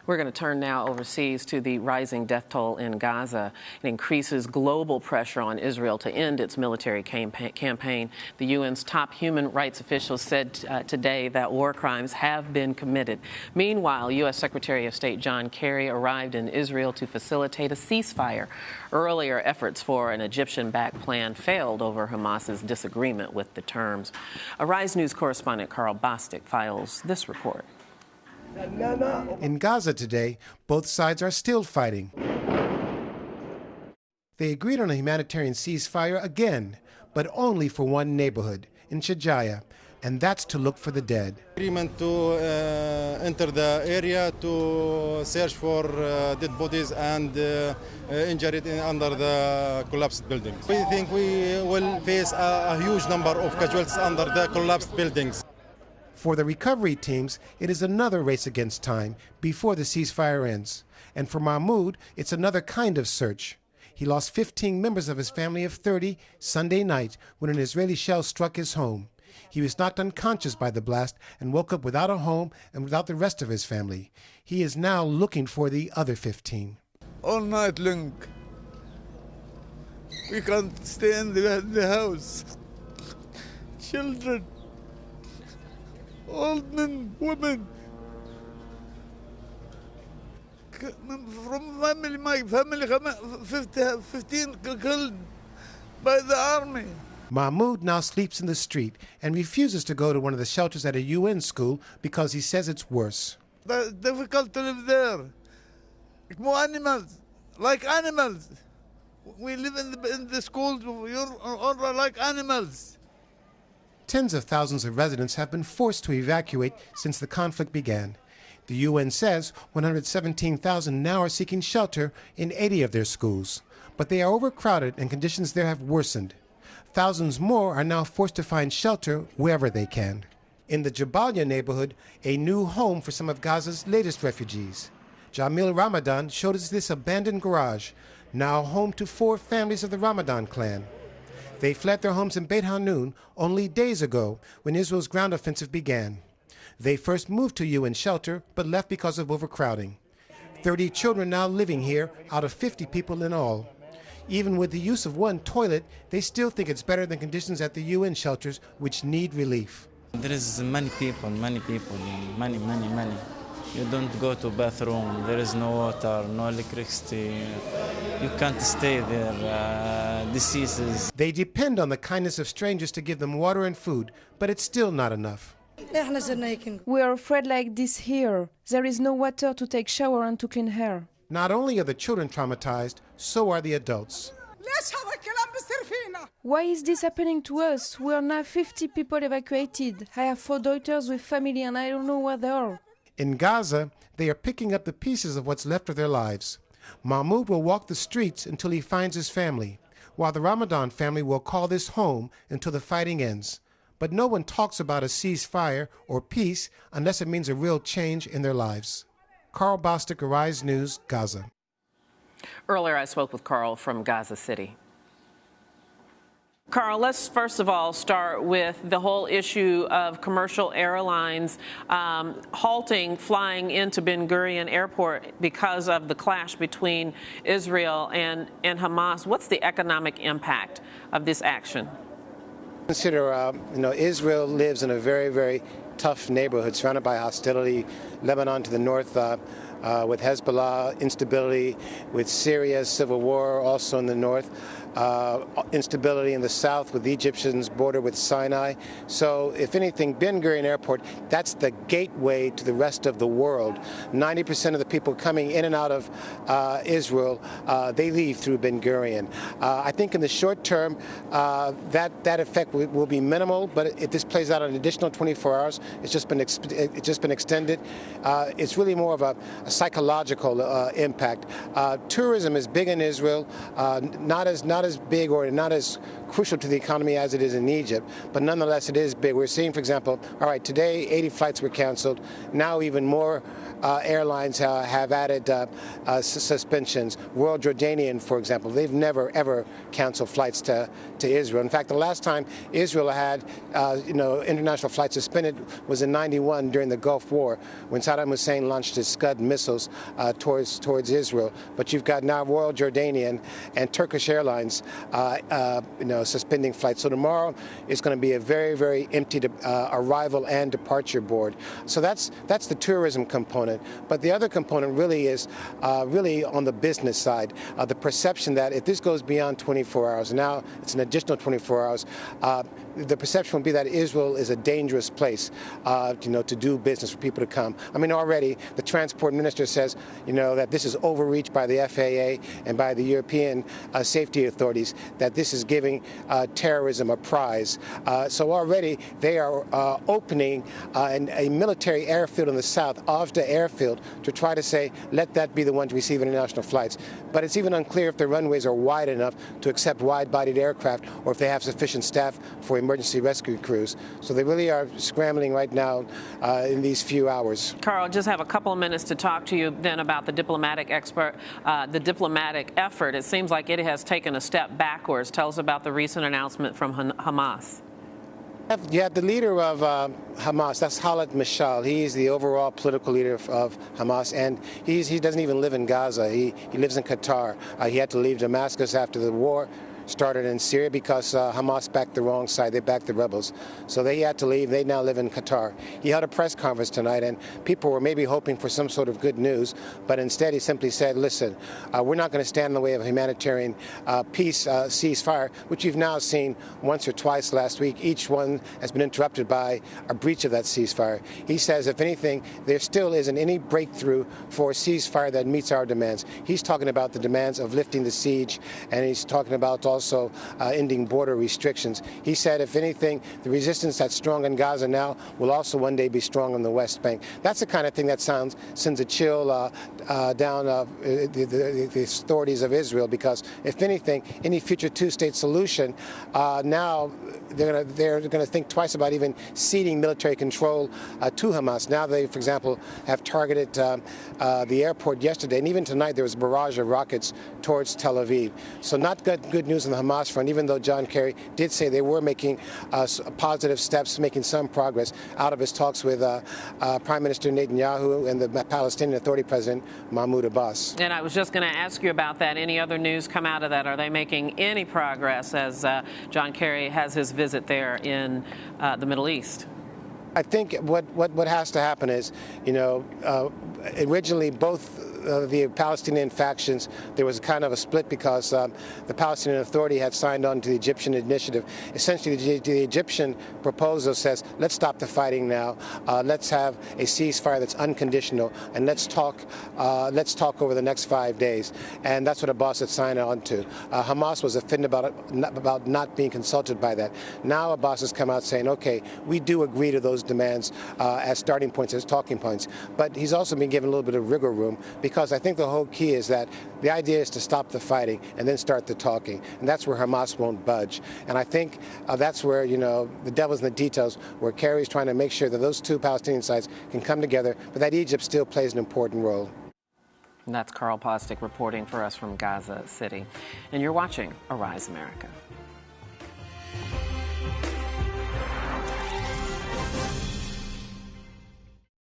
We're going to turn now overseas to the rising death toll in Gaza. It increases global pressure on Israel to end its military campaign. The UN's top human rights officials said today that war crimes have been committed. Meanwhile, U.S. Secretary of State John Kerry arrived in Israel to facilitate a ceasefire. Earlier efforts for an Egyptian-backed plan failed over Hamas's disagreement with the terms. Arise News correspondent Karl Bostic files this report. In Gaza today, both sides are still fighting. They agreed on a humanitarian ceasefire again, but only for one neighborhood, in Shajaya, and that's to look for the dead. Agreement to enter the area to search for dead bodies and injured under the collapsed buildings. We think we will face a huge number of casualties under the collapsed buildings. For the recovery teams, it is another race against time before the ceasefire ends. And for Mahmoud, it's another kind of search. He lost 15 members of his family of 30 Sunday night when an Israeli shell struck his home. He was knocked unconscious by the blast and woke up without a home and without the rest of his family. He is now looking for the other 15. All night long, we can't stay in the house. Children, old men, women. From family, my family, 15 killed by the army. Mahmoud now sleeps in the street and refuses to go to one of the shelters at a UN school because he says it's worse. It's difficult to live there. More animals, like animals. We live in the schools, you're all like animals. Tens of thousands of residents have been forced to evacuate since the conflict began. The UN says 117,000 now are seeking shelter in 80 of their schools. But they are overcrowded and conditions there have worsened. Thousands more are now forced to find shelter wherever they can. In the Jabalia neighborhood, a new home for some of Gaza's latest refugees. Jamil Ramadan showed us this abandoned garage, now home to 4 families of the Ramadan clan. They fled their homes in Beit Hanun only days ago when Israel's ground offensive began. They first moved to UN shelter but left because of overcrowding. 30 children now living here out of 50 people in all. Even with the use of one toilet, they still think it's better than conditions at the UN shelters, which need relief. There is many people. You don't go to bathroom, there is no water, no electricity. You can't stay there, diseases. They depend on the kindness of strangers to give them water and food, but it's still not enough. We are afraid like this here. There is no water to take shower and to clean hair. Not only are the children traumatized, so are the adults. Why is this happening to us? We are now 50 people evacuated. I have 4 daughters with family and I don't know where they are. In Gaza, they are picking up the pieces of what's left of their lives. Mahmoud will walk the streets until he finds his family, while the Ramadan family will call this home until the fighting ends. But no one talks about a ceasefire or peace unless it means a real change in their lives. Karl Bostic, Arise News, Gaza. Earlier, I spoke with Karl from Gaza City. Karl, let's first of all start with the whole issue of commercial airlines halting flying into Ben Gurion Airport because of the clash between Israel and Hamas. What's the economic impact of this action? Consider, Israel lives in a very, very tough neighborhood surrounded by hostility. Lebanon to the north with Hezbollah, instability, with Syria's civil war also in the north. Instability in the south with the Egyptians border with Sinai. So if anything, Ben Gurion Airport, that's the gateway to the rest of the world. 90% of the people coming in and out of Israel, they leave through Ben Gurion. I think in the short term, that effect will be minimal, but if this plays out an additional 24 hours, it's just been extended. It's really more of a psychological impact. Tourism is big in Israel, not as big or not as crucial to the economy as it is in Egypt, but nonetheless it is big. We're seeing, for example, all right, today 80 flights were canceled. Now even more airlines have added suspensions. Royal Jordanian, for example, they've never ever canceled flights to Israel. In fact, the last time Israel had international flights suspended was in '91 during the Gulf War when Saddam Hussein launched his Scud missiles towards Israel. But you've got now Royal Jordanian and Turkish Airlines suspending flights. So tomorrow is going to be a very, very empty arrival and departure board. So that's the tourism component. But the other component really is really on the business side. The perception that if this goes beyond 24 hours, now it's an additional 24 hours, the perception will be that Israel is a dangerous place, to do business for people to come. I mean, already the transport minister says, that this is overreach by the FAA and by the European safety authorities, that this is giving terrorism a prize. So already they are opening a military airfield in the south, Avda Airfield, to try to say, let that be the one to receive international flights. But it's even unclear if the runways are wide enough to accept wide-bodied aircraft or if they have sufficient staff for emergency rescue crews. So they really are scrambling right now in these few hours. Karl, just have a couple of minutes to talk to you then about the diplomatic effort. It seems like it has taken a step backwards. Tell us about the recent announcement from Hamas. Yeah, the leader of Hamas, that's Khalid Mashal. He's the overall political leader of Hamas, and he doesn't even live in Gaza. He lives in Qatar. He had to leave Damascus after the war started in Syria because Hamas backed the wrong side. They backed the rebels. So they had to leave. They now live in Qatar. He held a press conference tonight, and people were maybe hoping for some sort of good news, but instead he simply said, listen, we're not going to stand in the way of a humanitarian peace ceasefire, which you've now seen once or twice last week. Each one has been interrupted by a breach of that ceasefire. He says, if anything, there still isn't any breakthrough for a ceasefire that meets our demands. He's talking about the demands of lifting the siege, and he's talking about also ending border restrictions. He said, if anything, the resistance that's strong in Gaza now will also one day be strong on the West Bank. That's the kind of thing that sends a chill down the authorities of Israel, because if anything, any future two-state solution, now they're going to think twice about even ceding military control to Hamas. Now they, for example, have targeted the airport yesterday, and even tonight there was a barrage of rockets towards Tel Aviv. So not good news on the Hamas front, even though John Kerry did say they were making positive steps, making some progress out of his talks with Prime Minister Netanyahu and the Palestinian Authority President Mahmoud Abbas. And I was just going to ask you about that. Any other news come out of that? Are they making any progress as John Kerry has his visit there in the Middle East? I think what has to happen is, originally both the Palestinian factions, there was kind of a split because the Palestinian Authority had signed on to the Egyptian initiative. Essentially, the Egyptian proposal says, let's stop the fighting now, let's have a ceasefire that's unconditional, and let's talk over the next 5 days. And that's what Abbas had signed on to. Hamas was offended about not being consulted by that. Now Abbas has come out saying, okay, we do agree to those demands as starting points, as talking points. But he's also been given a little bit of wiggle room, because I think the whole key is that the idea is to stop the fighting and then start the talking. And that's where Hamas won't budge. And I think that's where, the devil's in the details, where Kerry's trying to make sure that those two Palestinian sides can come together, but that Egypt still plays an important role. And that's Karl Bostic reporting for us from Gaza City. And you're watching Arise America.